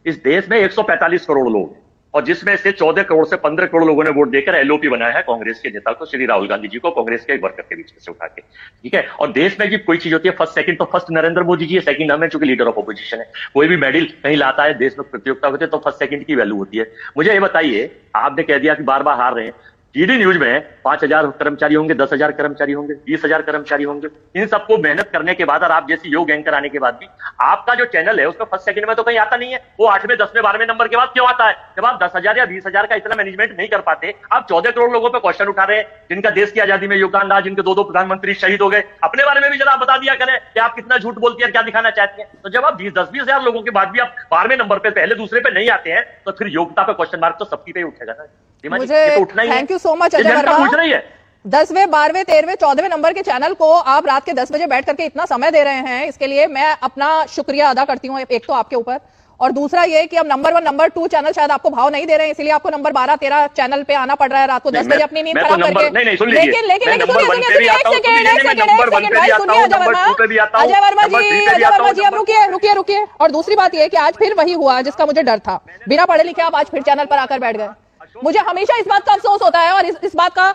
इस देश में 145 करोड़ लोग हैं और जिसमें से 14 करोड़ से 15 करोड़ लोगों ने वोट देकर एलओपी बनाया है कांग्रेस के नेता को, श्री राहुल गांधी जी को, कांग्रेस के एक वर्कर के बीच में से उठा के। ठीक है। और देश में भी कोई चीज होती है फर्स्ट सेकंड, तो फर्स्ट नरेंद्र मोदी जी है, सेकंड हम है चूंकि लीडर ऑफ ऑपोजिशन है। कोई भी मेडल कहीं लाता है, देश में प्रतियोगिता होती है तो फर्स्ट सेकंड की वैल्यू होती है। मुझे ये बताइए, आपने कह दिया कि बार बार हार रहे हैं, डीडी न्यूज में 5,000 कर्मचारी होंगे, 10,000 कर्मचारी होंगे, 20,000 कर्मचारी होंगे, इन सबको मेहनत करने के बाद और आप जैसी योग एंकर आने के बाद भी आपका जो चैनल है उसका फर्स्ट सेकंड में तो कहीं आता नहीं है। वो 8वें 10वें 12वें नंबर के बाद क्यों आता है? जब आप 10,000 या 20,000 का इतना मैनेजमेंट नहीं कर पाते, आप 14 करोड़ लोगों पर क्वेश्चन उठा रहे हैं जिनका देश की आजादी में योगदान रहा, जिनके 2-2 प्रधानमंत्री शहीद हो गए। अपने बारे में भी जरा बता दिया करें कि आप कितना झूठ बोलती है, क्या दिखाना चाहती है। तो जब आप 10-20,000 लोगों के बाद भी आप 12वें नंबर पे, पहले दूसरे पे नहीं आते हैं, तो फिर योग्यता पे क्वेश्चन मार्क तो सबकी पे ही उठेगा ना। मुझे thank you so much Ajay Verma. पूछ रही है 10वें 12वें 13वें 14वें नंबर के चैनल को आप रात के 10 बजे बैठ करके इतना समय दे रहे हैं, इसके लिए मैं अपना शुक्रिया अदा करती हूँ। एक तो आपके ऊपर, और दूसरा ये कि अब नंबर 1 नंबर 2 चैनल शायद आपको भाव नहीं दे रहे हैं, इसलिए आपको नंबर 12 13 चैनल पे आना पड़ रहा है रात को 10 बजे अपनी नींद खराब करके। लेकिन सुनिए एक सेकंड अजय वर्मा जी अब रुकिए। और दूसरी बात ये कि आज फिर वही हुआ जिसका मुझे डर था, बिना पढ़े लिखे आप आज फिर चैनल पर आकर बैठ गए। मुझे हमेशा इस बात का अफसोस होता है और इस बात का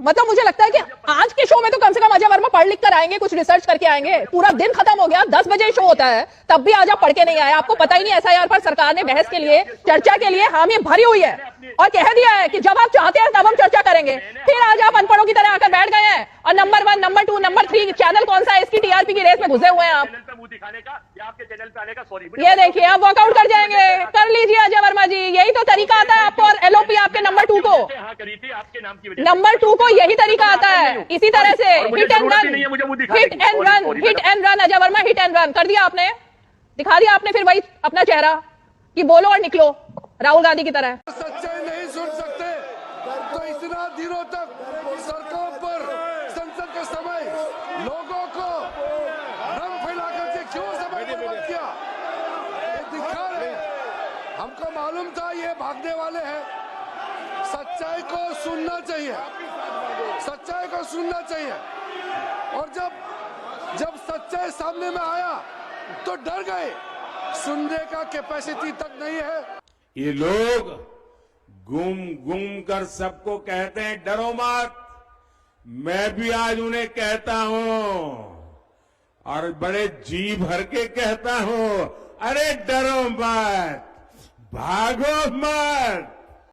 मतलब मुझे लगता है कि आज के शो में तो कम से कम अजय वर्मा पढ़ लिख कर आएंगे, कुछ रिसर्च करके आएंगे। पूरा दिन खत्म हो गया, 10 बजे शो होता है, तब भी आज आप पढ़ के नहीं आए। आपको पता ही नहीं एसआईआर पर सरकार ने बहस के लिए, चर्चा के लिए हामी भरी हुई है और कह दिया है कि जब आप चाहते हैं तब हम चर्चा करेंगे। फिर आज आप अनपढ़ों की तरह आकर बैठ गए हैं और नंबर 1 नंबर 2 नंबर 3 चैनल कौन सा है इसकी टीआरपी की रेस में घुसे हुए हैं आप। ये देखिए आप वॉकआउट कर जाएंगे, कर लीजिए अजय वर्मा जी, यही तो तरीका आता है आपको। और एलओपी आपके नंबर 2 को, नंबर 2 को यही तरीका आता है, इसी तरह से hit and run, hit and run Ajay Verma, hit and run कर दिया आपने, दिखा दिया आपने फिर वही अपना चेहरा कि बोलो और निकलो राहुल गांधी की तरह। सच्चाई नहीं सुन सकते तो इतना दिनों तक सड़कों पर संसद के समय लोगों को रंग फैलाकर के क्यों समय बर्बाद किया? ये दिखा रहे, हमको मालूम था ये भागने वाले हैं। सच्चाई को सुनना चाहिए, सच्चाई को सुनना चाहिए। और जब सच्चाई सामने में आया तो डर गए, सुनने का कैपेसिटी तक नहीं है। ये लोग घूम कर सबको कहते हैं डरो मत, मैं भी आज उन्हें कहता हूं और बड़े जी भर के कहता हूं, अरे डरो मत, भागो मत,